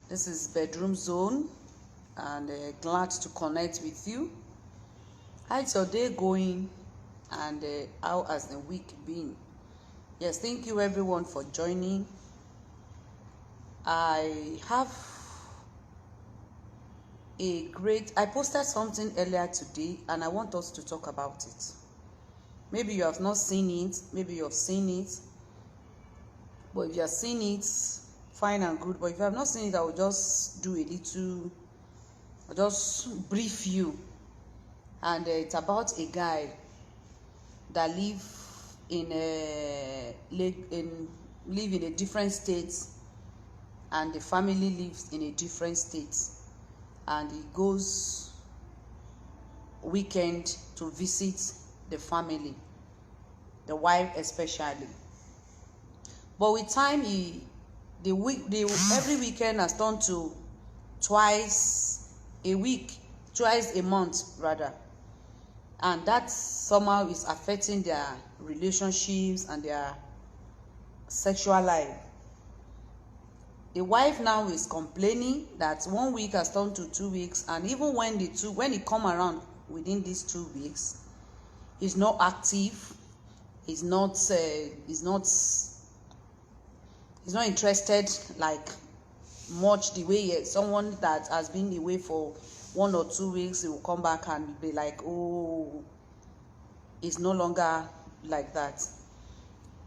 This is Bedroom Zone, and glad to connect with you. How's your day going, and how has the week been? Yes, thank you everyone for joining. I posted something earlier today, and I want us to talk about it. Maybe you have not seen it, maybe you have seen it, but if you have seen it, fine and good. But if you have not seen it, I will just do a little, I'll just brief you. And it's about a guy that live in a different state, and the family lives in a different state, and he goes weekend to visit the family, the wife especially. But with time, every weekend has turned to twice a month rather, and that somehow is affecting their relationships and their sexual life. The wife now is complaining that 1 week has turned to 2 weeks, and even when it come around within these 2 weeks, he's not active, he's not interested like much the way someone that has been away for 1 or 2 weeks, he will come back and be like, oh, it's no longer like that.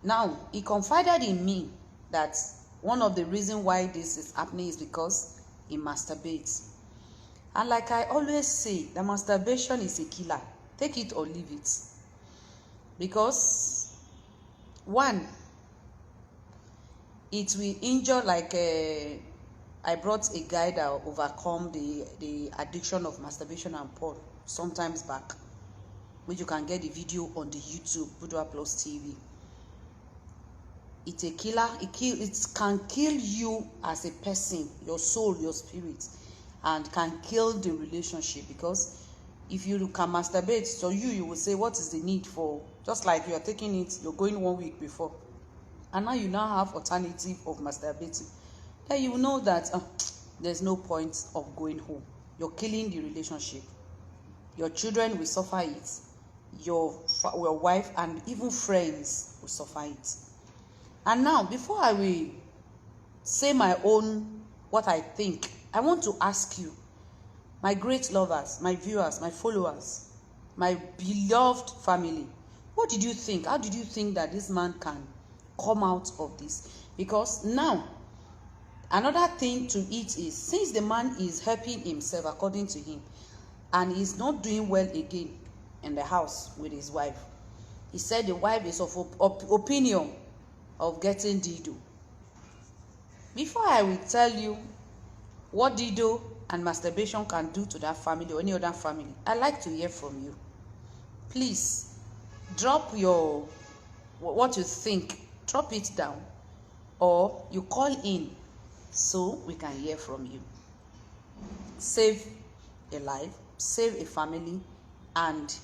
Now he confided in me that one of the reasons why this is happening is because he masturbates. And like I always say, the masturbation is a killer. Take it or leave it. Because one, it will injure, like I brought a guy that overcome the addiction of masturbation and porn sometimes back, which you can get the video on the YouTube, Budua Plus TV. It's a killer. It can kill you as a person, your soul, your spirit, and can kill the relationship. Because if you can masturbate, so you will say, what is the need for, just like you are taking it, you're going 1 week before, and now you have alternative of masturbating, then you will know that there's no point of going home. You're killing the relationship. Your children will suffer it. Your wife and even friends will suffer it. And now, before I will say my own, what I think, I want to ask you, my great lovers, my viewers, my followers, my beloved family, what did you think? How did you think that this man can come out of this? Because now, another thing to it is, since the man is helping himself according to him, and he's not doing well again in the house with his wife, he said the wife is of opinion of getting dildo. Before I will tell you what dildo and masturbation can do to that family or any other family, I'd like to hear from you. Please drop what you think, drop it down, or you call in so we can hear from you. Save a life, save a family, and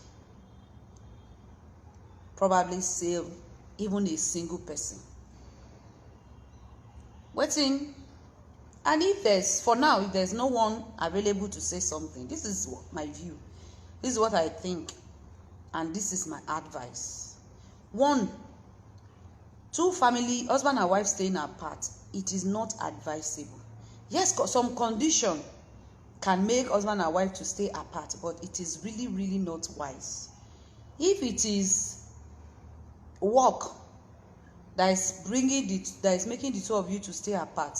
probably save even a single person. Waiting. And if there's no one available to say something, this is my view, this is what I think, and this is my advice. 1, 2 family, husband and wife staying apart, it is not advisable. Yes, some condition can make husband and wife to stay apart, but it is really, really not wise. If it is work that is making the two of you to stay apart,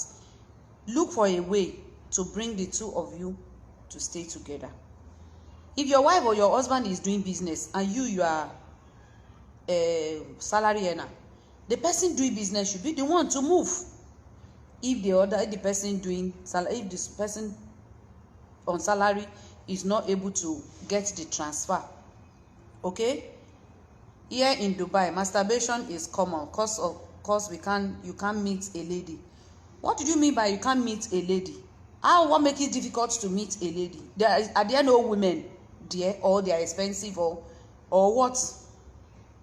look for a way to bring the two of you to stay together. If your wife or your husband is doing business and you are a salary earner, the person doing business should be the one to move. If the person on salary is not able to get the transfer, okay? Here in Dubai, masturbation is common because you can't meet a lady. What do you mean by you can't meet a lady? What makes it difficult to meet a lady? Are there no women there, or they are expensive, or what?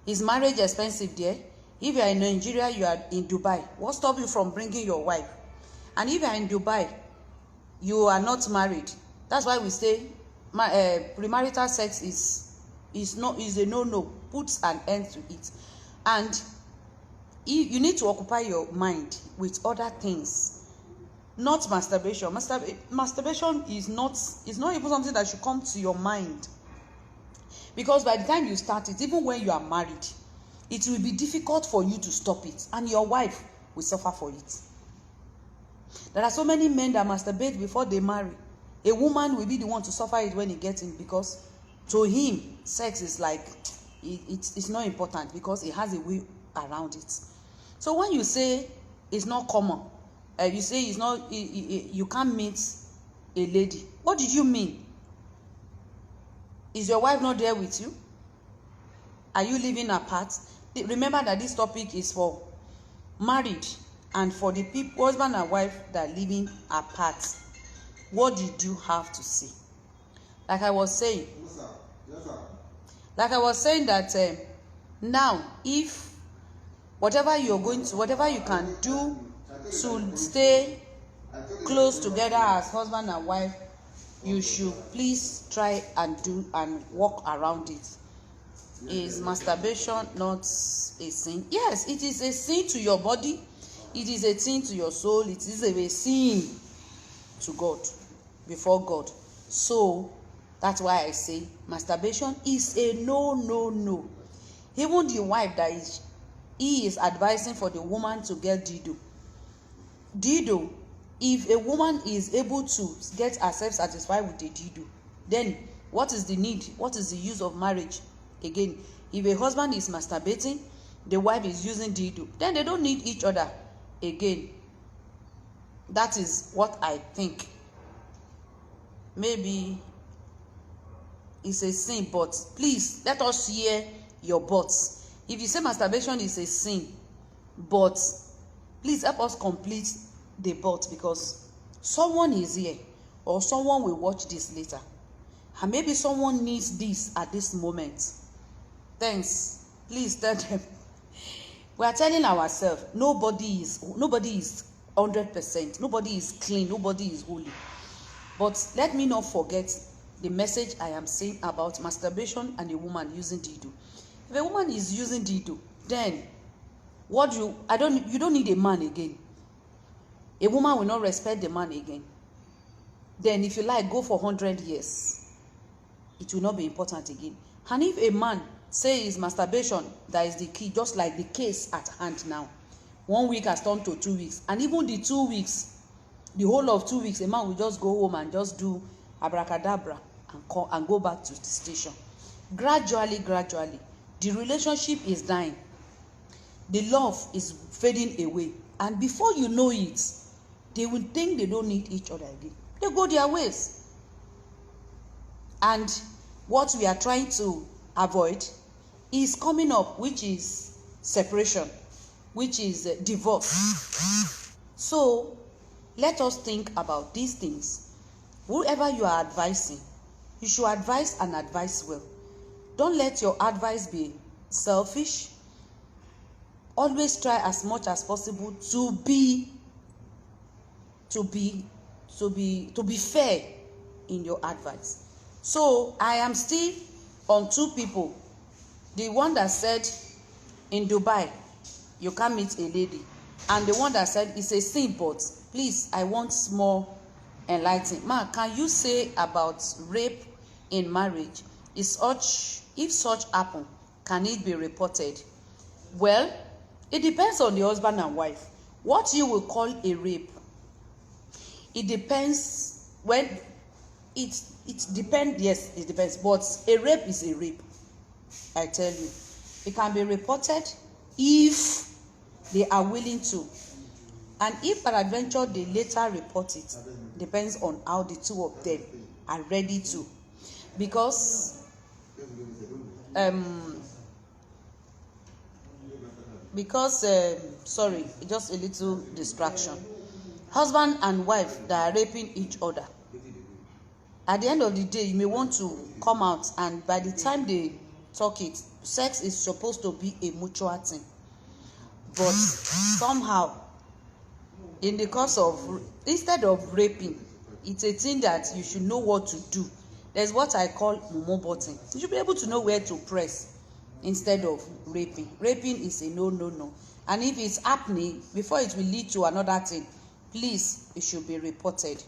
Is marriage expensive there? If you are in Nigeria, you are in Dubai, what stops you from bringing your wife? And if you are in Dubai, you are not married. That's why we say premarital sex is a no. Puts an end to it. And you need to occupy your mind with other things, not masturbation. Masturbation is not even something that should come to your mind, because by the time you start it, even when you are married, it will be difficult for you to stop it, and your wife will suffer for it. There are so many men that masturbate before they marry. A woman will be the one to suffer it when he gets in, because to him sex is like it's not important, because he has a way around it. So when you say it's not common, you say it's not, you can't meet a lady, what did you mean? Is your wife not there with you? Are you living apart? Remember that this topic is for married and for the people, husband and wife, that are living apart. What did you have to say? Like I was saying, that now, if whatever you're going to, whatever you can do to stay close together as husband and wife, you should please try and do and walk around it. Is masturbation not a sin? Yes, it is a sin to your body. It is a sin to your soul. It is a sin to God, before God. So that's why I say masturbation is a no. Even the wife that he is advising for the woman to get dildo. If a woman is able to get herself satisfied with the dildo, then what is the need? What is the use of marriage? Again, if a husband is masturbating, the wife is using dildo, then they don't need each other again. That is what I think. Maybe it's a sin, but please let us hear your buts. If you say masturbation is a sin, but please help us complete the but, because someone is here or someone will watch this later, and maybe someone needs this at this moment. Thanks. Please tell them. We are telling ourselves nobody is 100%. Nobody is clean. Nobody is holy. But let me not forget the message I am saying about masturbation and a woman using dildo. If a woman is using dildo, then you don't need a man again. A woman will not respect the man again. Then if you like, go for 100 years. It will not be important again. And if a man says masturbation, that is the key, just like the case at hand now. 1 week has turned to 2 weeks. And even the 2 weeks, the whole of 2 weeks, a man will just go home and just do abracadabra and go back to the station. Gradually, the relationship is dying. The love is fading away. And before you know it, they will think they don't need each other again. They go their ways. And what we are trying to avoid is coming up, which is separation, which is divorce. So let us think about these things. Whoever you are advising, you should advise and advise well. Don't let your advice be selfish. Always try as much as possible to be fair in your advice. So I am still on two people. The one that said in Dubai you can't meet a lady, and the one that said it's a sin, but please, I want more enlightenment. Ma, can you say about rape in marriage? If such happen, can it be reported? Well, it depends on the husband and wife. What you will call a rape, it depends. When it depends. Yes, it depends. But a rape is a rape. I tell you, it can be reported if they are willing to, and if peradventure they later report it, depends on how the two of them are ready to. Because sorry, just a little distraction. Husband and wife that are raping each other, at the end of the day, you may want to come out, and by the time they talk it, sex is supposed to be a mutual thing. But somehow, in the course of, instead of raping, It's a thing that you should know what to do. There's what I call mumu button. You should be able to know where to press instead of raping. Raping is a no, no, no. And if it's happening, before it will lead to another thing, please, it should be reported.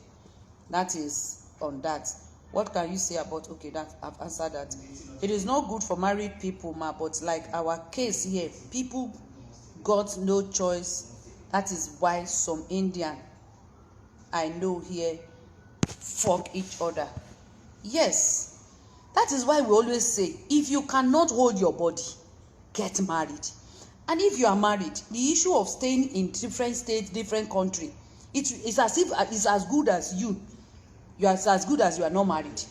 That is on that. What can you say about, okay, that I've answered that. It is not good for married people, ma, but like our case here, people got no choice. That is why some Indian I know here fuck each other. Yes, that is why we always say, if you cannot hold your body, get married. And if you are married, the issue of staying in different states, different country, it's as if it's as good as you are as good as you are not married.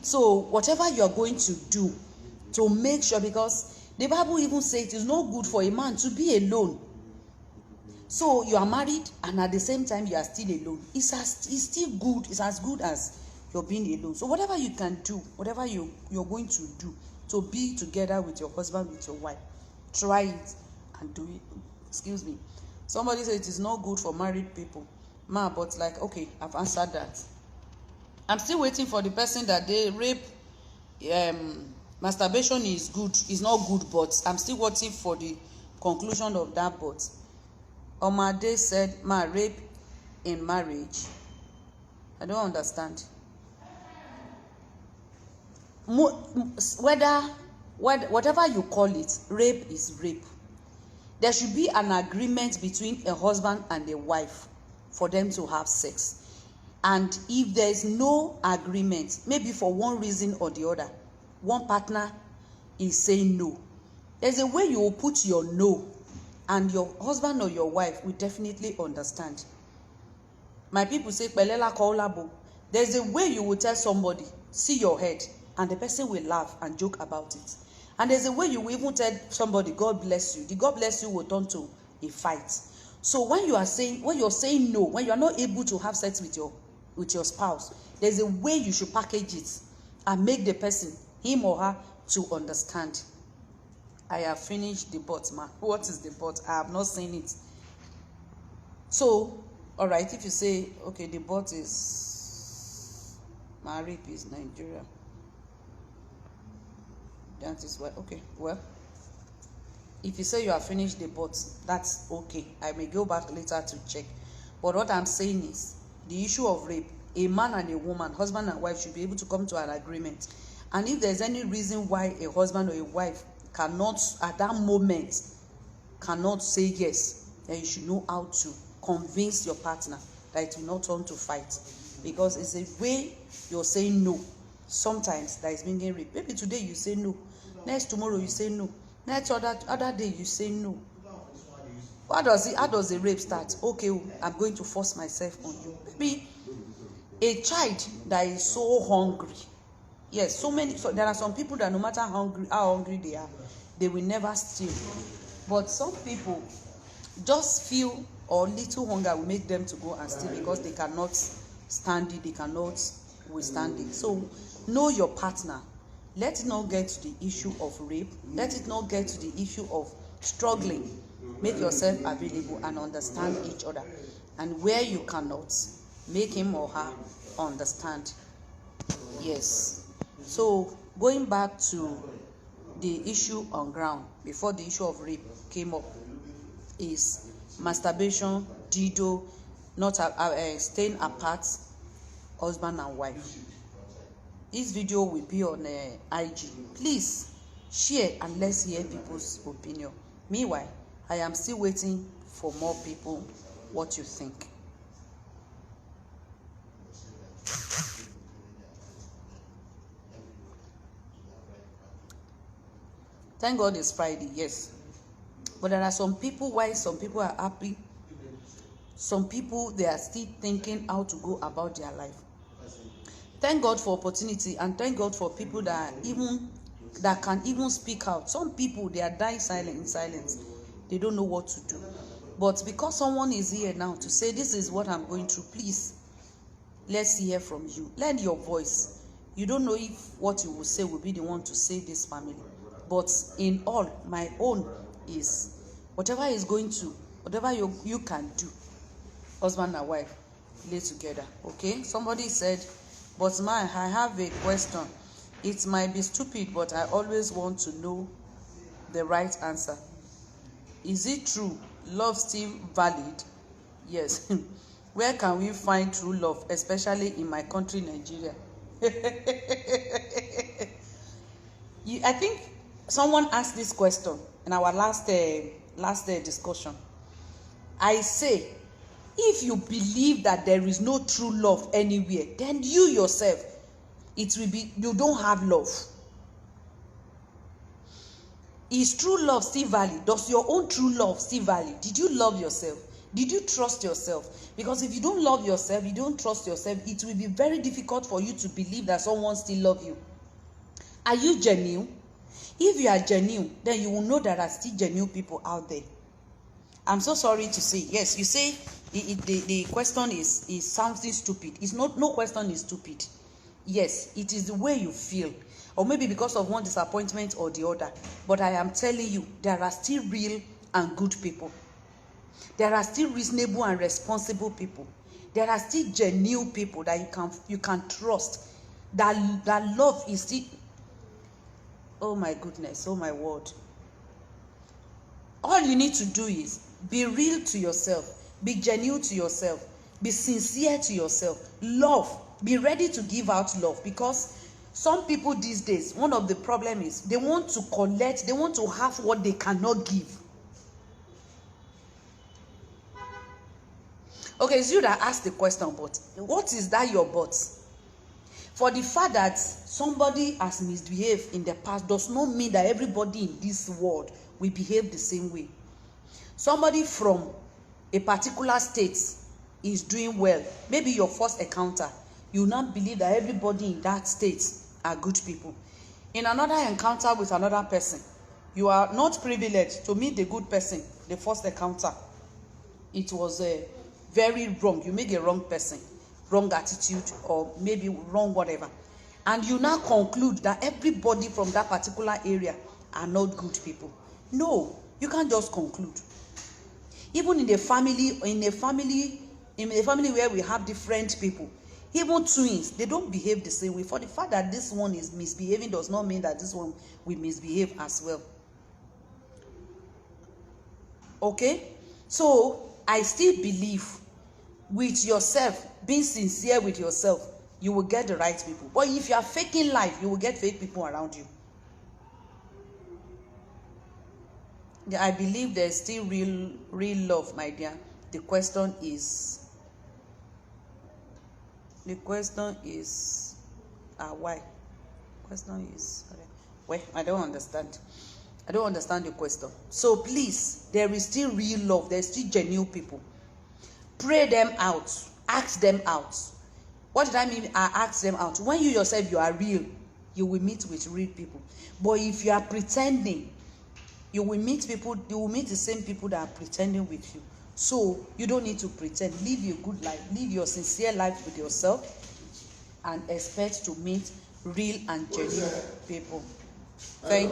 So whatever you are going to do to make sure, because the Bible even says it is not good for a man to be alone. So you are married and at the same time you are still alone. It's still good. It's as good as you're being alone. So whatever you can do, whatever you're going to do to be together with your husband, with your wife, try it and do it. Excuse me. Somebody said it is not good for married people. Ma, but like, okay, I've answered that. I'm still waiting for the person that they rape. Masturbation is good. It's not good, but I'm still waiting for the conclusion of that. But Omade said, ma, rape in marriage. I don't understand. Whatever you call it, rape is rape. There should be an agreement between a husband and a wife for them to have sex. And if there is no agreement, maybe for one reason or the other, one partner is saying no, there's a way you will put your no, and your husband or your wife will definitely understand. My people say, there's a way you will tell somebody, see your head, and the person will laugh and joke about it. And there's a way you will even tell somebody, God bless you. The God bless you will turn to a fight. So when you're saying no, when you are not able to have sex with your spouse, there's a way you should package it and make the person, him or her, to understand. I have finished the but, ma. What is the but? I have not seen it. So, all right, if you say, okay, the but is my rape is Nigeria. That is why, okay, well, if you say you have finished the but, that's okay. I may go back later to check. But what I'm saying is, the issue of rape, a man and a woman, husband and wife, should be able to come to an agreement. And if there's any reason why a husband or a wife cannot, at that moment, cannot say yes, then you should know how to convince your partner that it will not turn to fight. Because it's a way you're saying no. Sometimes that is being raped. Maybe today you say no. Next tomorrow you say no. Next other day you say no. How does the rape start? Okay, I'm going to force myself on you. Maybe a child that is so hungry. Yes, so there are some people that no matter how hungry they are, they will never steal. But some people just feel or little hunger will make them to go and steal because they cannot stand it, they cannot withstand it. So know your partner. Let it not get to the issue of rape. Let it not get to the issue of struggling. Make yourself available and understand each other. And where you cannot, make him or her understand. Yes. So going back to the issue on ground, before the issue of rape came up, is masturbation, dildo, not staying apart, husband and wife. This video will be on IG. Please share and let's hear people's opinion. Meanwhile, I am still waiting for more people. What you think? Thank God it's Friday, yes. But there are some people, why some people are happy. Some people, they are still thinking how to go about their life. Thank God for opportunity, and thank God for people that can even speak out. Some people, they are dying in silence. They don't know what to do. But because someone is here now to say, this is what I'm going through, please, let's hear from you. Lend your voice. You don't know if what you will say will be the one to save this family. But in all, my own is, whatever is going to, whatever you can do, husband and wife, lay together. Okay, somebody said, but I have a question. It might be stupid, but I always want to know the right answer. Is it true love still valid? Yes. Where can we find true love, especially in my country, Nigeria? I think someone asked this question in our last discussion. I say, if you believe that there is no true love anywhere, then you yourself, it will be, you don't have love. Is true love still valid? Does your own true love still valid? Did you love yourself? Did you trust yourself? Because if you don't love yourself, you don't trust yourself, it will be very difficult for you to believe that someone still loves you. Are you genuine? If you are genuine, then you will know there are still genuine people out there. I'm so sorry to say, yes, you say the question is something stupid. It's not, no question is stupid. Yes, it is the way you feel, or maybe because of one disappointment or the other. But I am telling you, there are still real and good people. There are still reasonable and responsible people. There are still genuine people that you can trust. That love is still. Oh my goodness, oh my word. All you need to do is be real to yourself, be genuine to yourself, be sincere to yourself. Love, be ready to give out love, because some people these days, one of the problems is they want to collect, they want to have what they cannot give. Okay, it's you that asked the question, but what is that your but? For the fact that somebody has misbehaved in the past does not mean that everybody in this world will behave the same way. Somebody from a particular state is doing well. Maybe your first encounter, you not believe that everybody in that state are good people. In another encounter with another person, you are not privileged to meet the good person. The first encounter, it was very wrong. You make a wrong person, wrong attitude, or maybe wrong whatever, and you now conclude that everybody from that particular area are not good people. No, you can't just conclude. Even in a family where we have different people, even twins, they don't behave the same way. For the fact that this one is misbehaving does not mean that this one will misbehave as well. Okay, so I still believe with yourself, being sincere with yourself, you will get the right people. But if you are faking life, you will get fake people around you. I believe there's still real love, my dear. The question is why? Question is, well, I don't understand the question. So please, there is still real love. There's still genuine people. Pray them out. Ask them out. What did I mean? I ask them out. When you yourself, you are real, you will meet with real people. But if you are pretending, you will meet the same people that are pretending with you. So you don't need to pretend. Live your good life. Live your sincere life with yourself and expect to meet real and genuine people. Thank you.